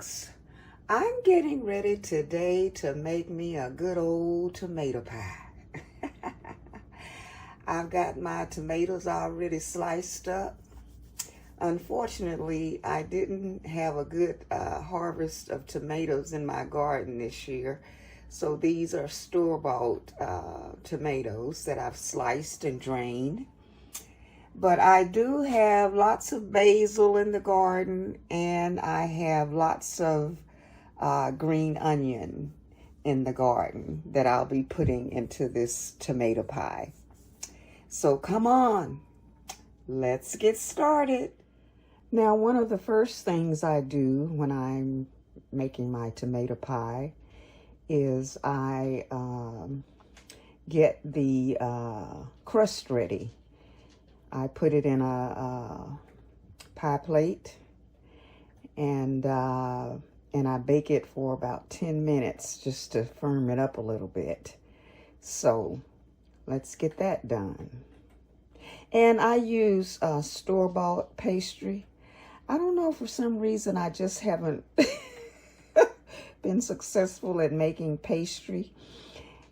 folks. I'm getting ready today to make me a good old tomato pie. I've got my tomatoes already sliced up. Unfortunately, I didn't have a good harvest of tomatoes in my garden this year. So these are store-bought tomatoes that I've sliced and drained. But I do have lots of basil in the garden, and I have lots of green onion in the garden that I'll be putting into this tomato pie. So come on, let's get started. Now, one of the first things I do when I'm making my tomato pie is I get the crust ready. I put it in a pie plate and I bake it for about 10 minutes just to firm it up a little bit. So let's get that done. And I use store-bought pastry. I don't know, for some reason I just haven't been successful at making pastry.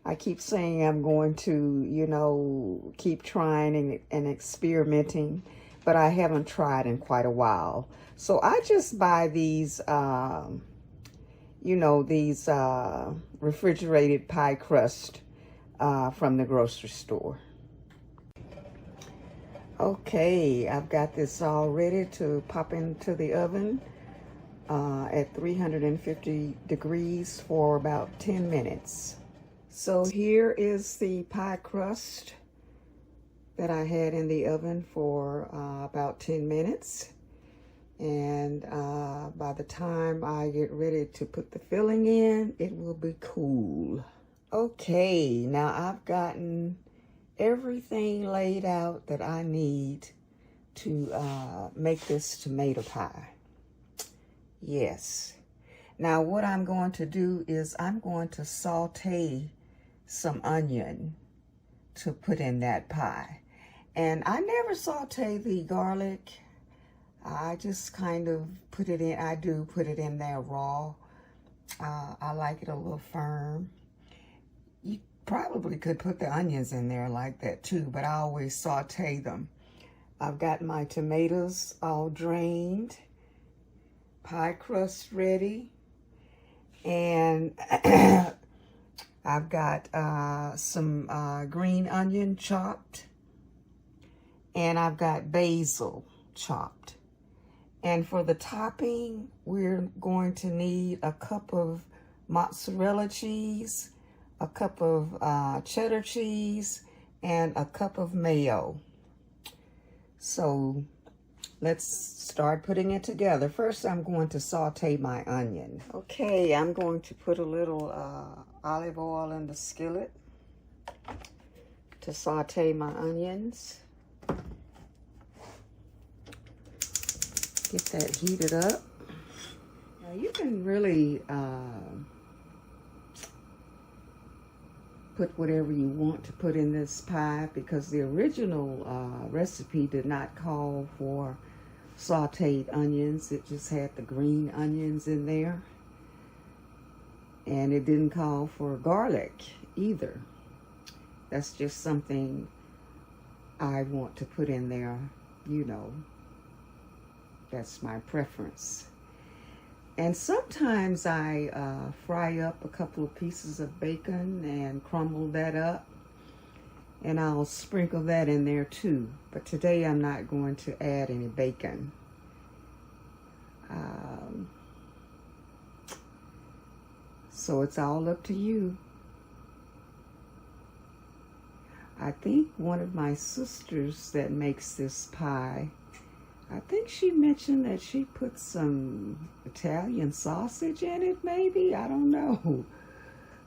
I keep saying I'm going to, keep trying and experimenting, but I haven't tried in quite a while. So I just buy these, these refrigerated pie crust from the grocery store. Okay, I've got this all ready to pop into the oven at 350 degrees for about 10 minutes. So here is the pie crust that I had in the oven for about 10 minutes. And by the time I get ready to put the filling in, it will be cool. Okay, now I've gotten everything laid out that I need to make this tomato pie. Yes. Now what I'm going to do is I'm going to saute some onion to put in that pie. And I never saute the garlic. I just kind of put it in. I do put it in there raw. I like it a little firm. You probably could put the onions in there like that too, but I always saute them. I've got my tomatoes all drained, pie crust ready, and I've got some green onion chopped, and I've got basil chopped. And for the topping, we're going to need a cup of mozzarella cheese, a cup of cheddar cheese, and a cup of mayo. So let's start putting it together. First, I'm going to saute my onion. Okay, I'm going to put a little olive oil in the skillet to saute my onions. Get that heated up. Now you can really put whatever you want to put in this pie, because the original recipe did not call for sauteed onions. It just had the green onions in there, and it didn't call for garlic either. That's just something I want to put in there, that's my preference. And sometimes I fry up a couple of pieces of bacon and crumble that up, and I'll sprinkle that in there too. But today I'm not going to add any bacon. So it's all up to you. I think one of my sisters that makes this pie, I think she mentioned that she put some Italian sausage in it, maybe. I don't know.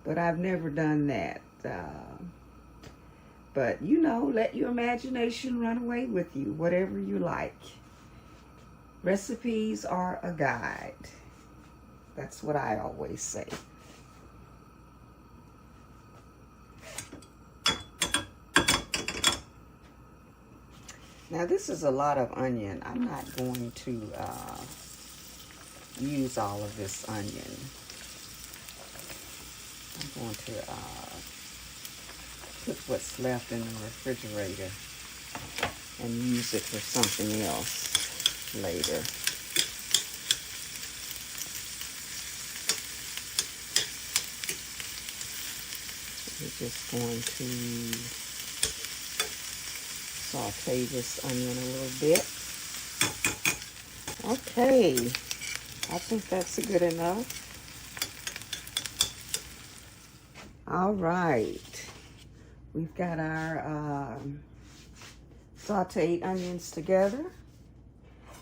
But I've never done that. But, let your imagination run away with you, whatever you like. Recipes are a guide. That's what I always say. Now this is a lot of onion. I'm not going to use all of this onion. I'm going to put what's left in the refrigerator and use it for something else later. We're just going to saute this onion a little bit. Okay, I think that's good enough. All right, we've got our sauteed onions together.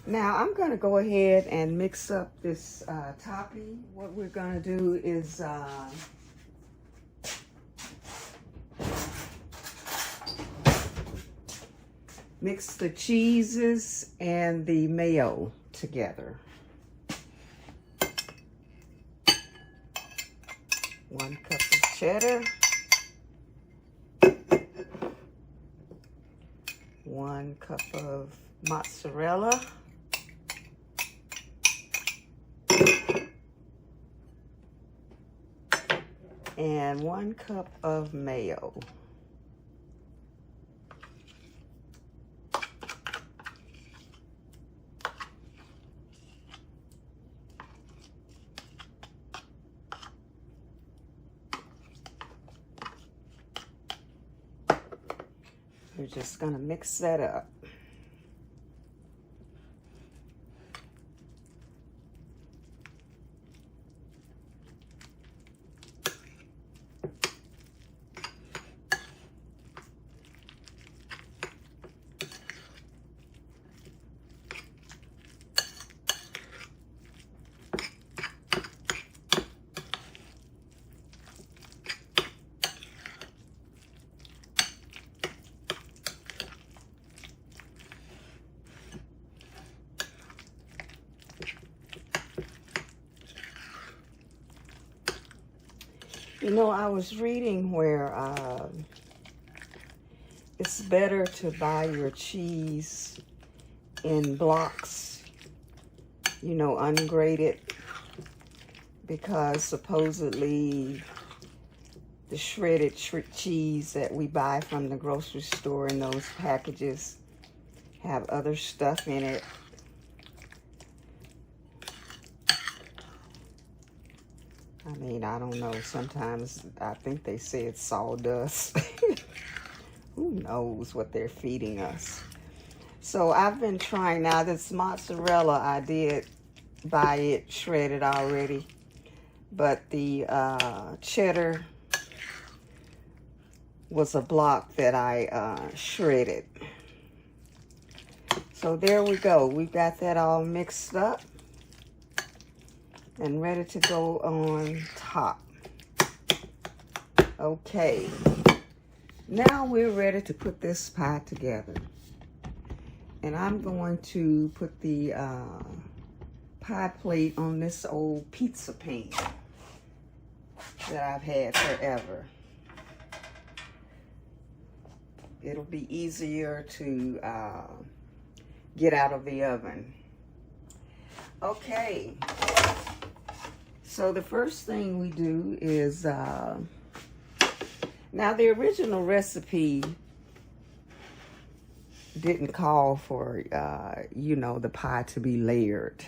Now I'm going to go ahead and mix up this topping. What we're going to do is mix the cheeses and the mayo together. 1 cup of cheddar, 1 cup of mozzarella, and 1 cup of mayo. We're just going to mix that up. You know, I was reading where it's better to buy your cheese in blocks, you know, ungraded, because supposedly the shredded cheese that we buy from the grocery store in those packages have other stuff in it. I mean, I don't know. Sometimes I think they say it's sawdust. Who knows what they're feeding us? So I've been trying now. This mozzarella, I did buy it shredded already. But the cheddar was a block that I shredded. So there we go. We got that all mixed up and ready to go on top. Okay, now we're ready to put this pie together. And I'm going to put the pie plate on this old pizza pan that I've had forever. It'll be easier to get out of the oven. Okay. So the first thing we do is, now the original recipe didn't call for, you know, the pie to be layered.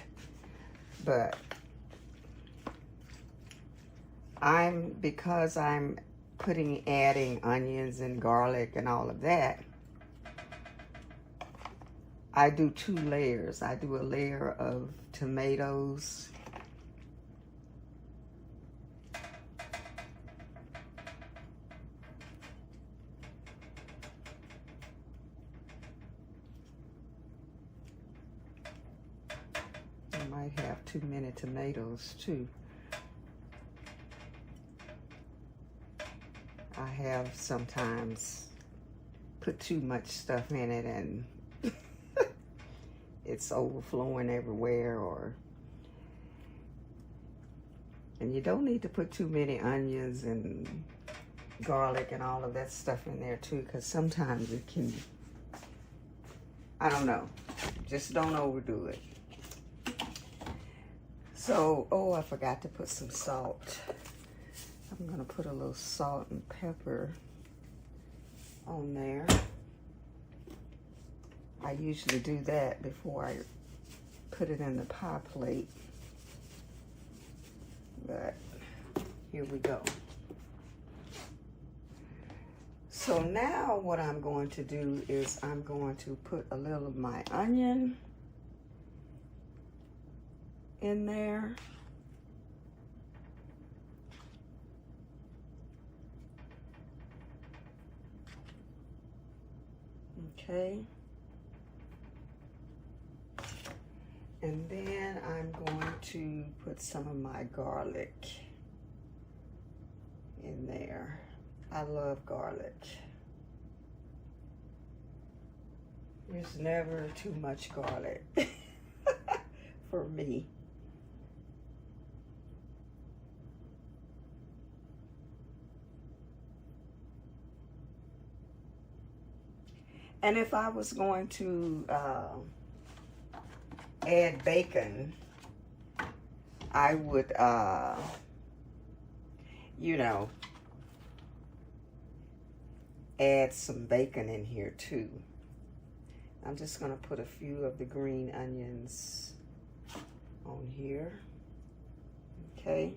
But because I'm adding onions and garlic and all of that, I do 2 layers. I do a layer of tomatoes, might have too many tomatoes too. I have sometimes put too much stuff in it and it's overflowing everywhere, and you don't need to put too many onions and garlic and all of that stuff in there too, because sometimes it can, I don't know, just don't overdo it. So, oh, I forgot to put some salt. I'm gonna put a little salt and pepper on there. I usually do that before I put it in the pie plate. But here we go. So now what I'm going to do is I'm going to put a little of my onion in there. Okay. And then I'm going to put some of my garlic in there. I love garlic. There's never too much garlic for me. And if I was going to add bacon, I would, you know, add some bacon in here too. I'm just gonna put a few of the green onions on here, okay?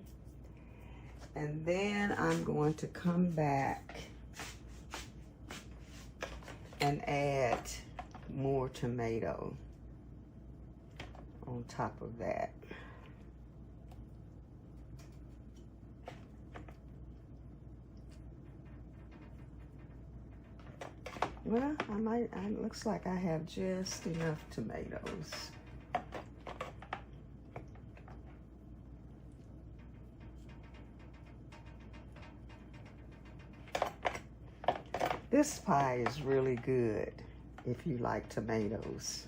And then I'm going to come back and add more tomato on top of that. Well, it looks like I have just enough tomatoes. This pie is really good if you like tomatoes.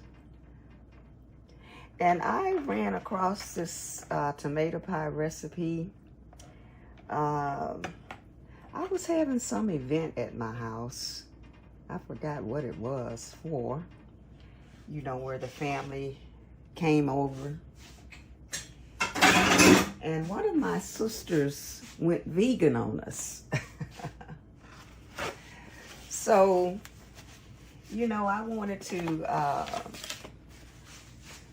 And I ran across this tomato pie recipe. I was having some event at my house. I forgot what it was for. You know, where the family came over. And one of my sisters went vegan on us. So, you know, I wanted to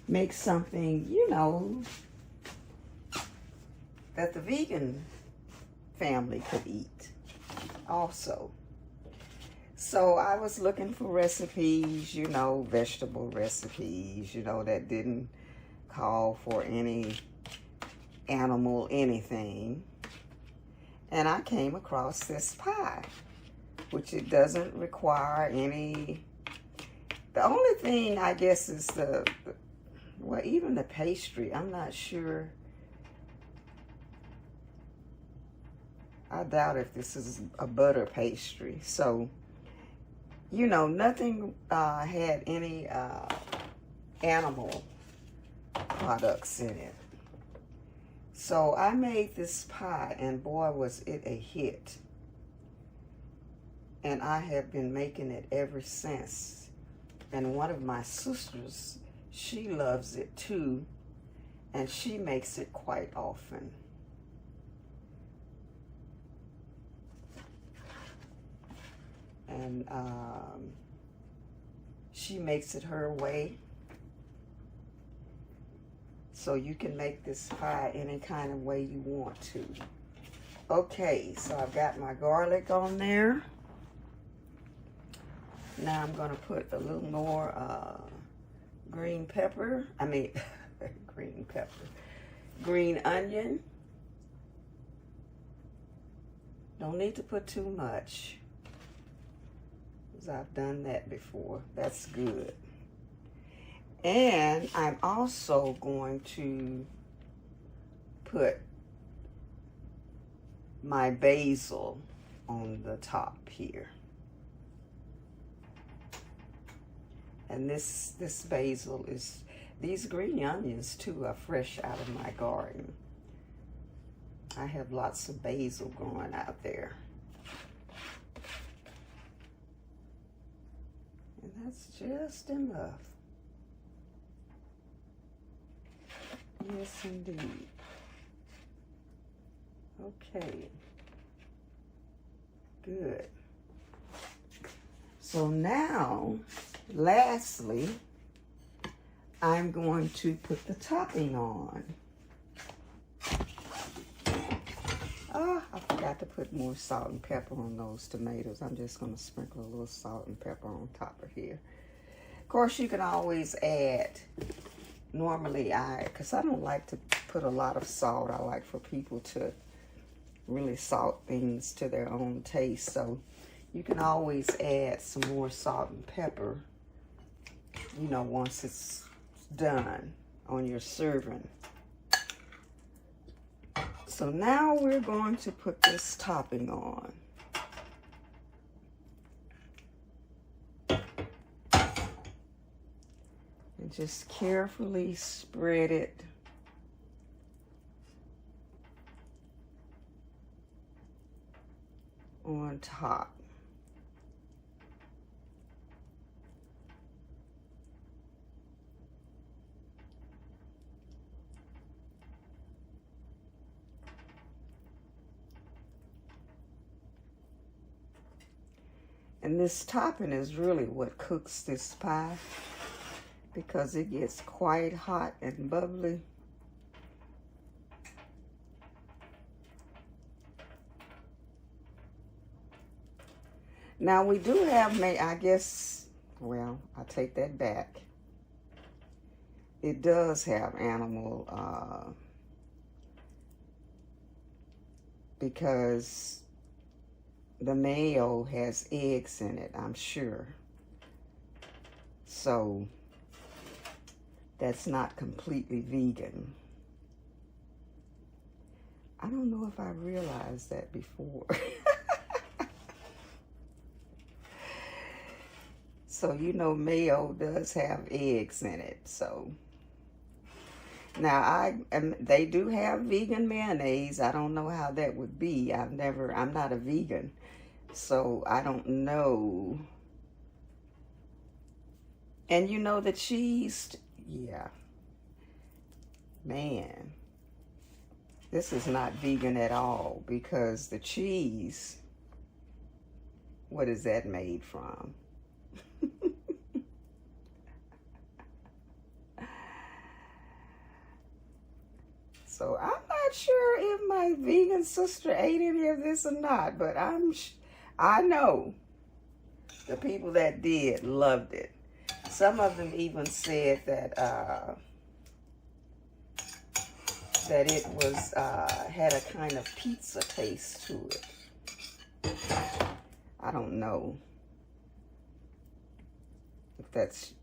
make something, you know, that the vegan family could eat also. So I was looking for recipes, you know, vegetable recipes, you know, that didn't call for any animal anything. And I came across this pie, which it doesn't require any, the only thing I guess is well, even the pastry, I'm not sure. I doubt if this is a butter pastry. So, you know, nothing had any animal products in it. So I made this pie, and boy, was it a hit. And I have been making it ever since. And one of my sisters, she loves it too, and she makes it quite often. And she makes it her way. So you can make this pie any kind of way you want to. Okay, so I've got my garlic on there. Now I'm gonna put a little more green pepper. I mean, green onion. Don't need to put too much, because I've done that before. That's good. And I'm also going to put my basil on the top here. And this basil is, these green onions too are fresh out of my garden. I have lots of basil growing out there. And that's just enough. Yes, indeed. Okay. Good. So now, lastly, I'm going to put the topping on. Oh, I forgot to put more salt and pepper on those tomatoes. I'm just going to sprinkle a little salt and pepper on top of here. Of course, you can always add, normally because I don't like to put a lot of salt. I like for people to really salt things to their own taste. So you can always add some more salt and pepper, you know, once it's done on your serving. So now we're going to put this topping on. And just carefully spread it on top. And this topping is really what cooks this pie, because it gets quite hot and bubbly. Now we do have, I guess, well, I take that back. It does have animal, because the mayo has eggs in it, I'm sure. So that's not completely vegan. I don't know if I realized that before. So, you know, mayo does have eggs in it. So now they do have vegan mayonnaise. I don't know how that would be. I'm not a vegan, so I don't know. And you know, the cheese, yeah, man, this is not vegan at all, because the cheese, what is that made from? So I'm not sure if my vegan sister ate any of this or not, but I know the people that did loved it. Some of them even said that that it was had a kind of pizza taste to it. I don't know if that's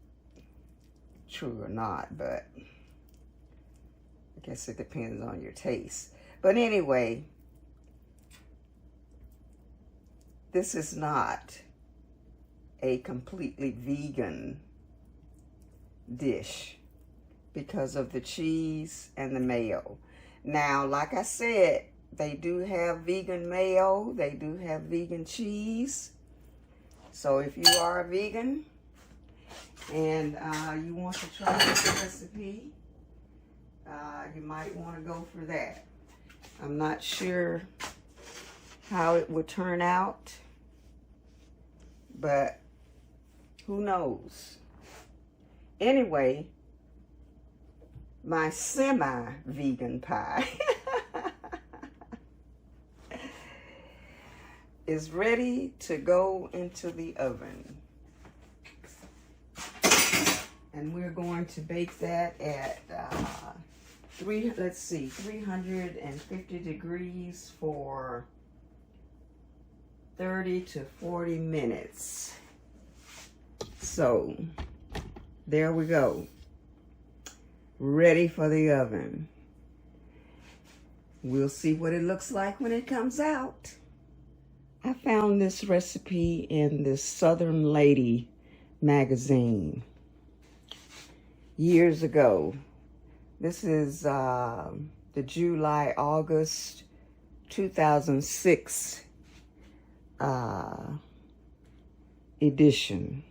true or not, but I guess it depends on your taste. But anyway, this is not a completely vegan dish because of the cheese and the mayo. Now, like I said, they do have vegan mayo. They do have vegan cheese. So if you are a vegan and you want to try this recipe, you might want to go for that. I'm not sure how it would turn out, but who knows? Anyway, my semi-vegan pie is ready to go into the oven. And we're going to bake that at 350 degrees for 30 to 40 minutes. So there we go, ready for the oven. We'll see what it looks like when it comes out. I found this recipe in the Southern Lady magazine years ago. This is the July-August 2006 edition.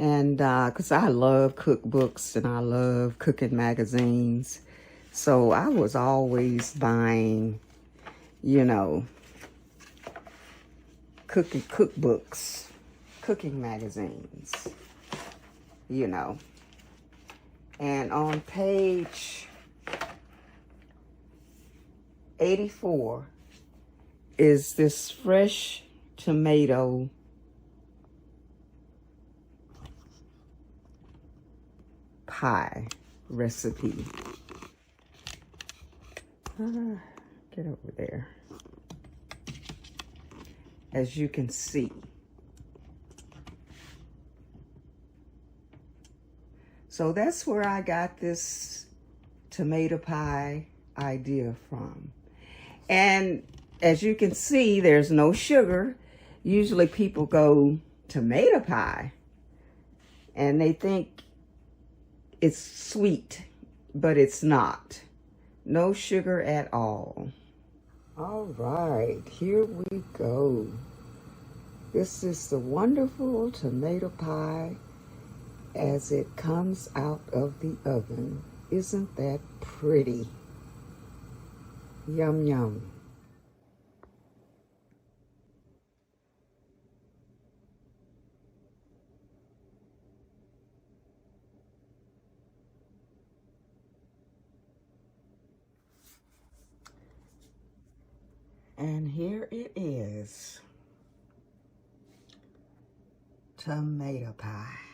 And because I love cookbooks and I love cooking magazines. So I was always buying, you know, cookbooks, cooking magazines, you know. And on page 84 is this fresh tomato pie recipe. Get over there. As you can see. So that's where I got this tomato pie idea from. And as you can see, there's no sugar. Usually people go tomato pie and they think it's sweet, but it's not. No sugar at all. All right, here we go. This is the wonderful tomato pie as it comes out of the oven. Isn't that pretty? Yum, yum. And here it is. Tomato pie.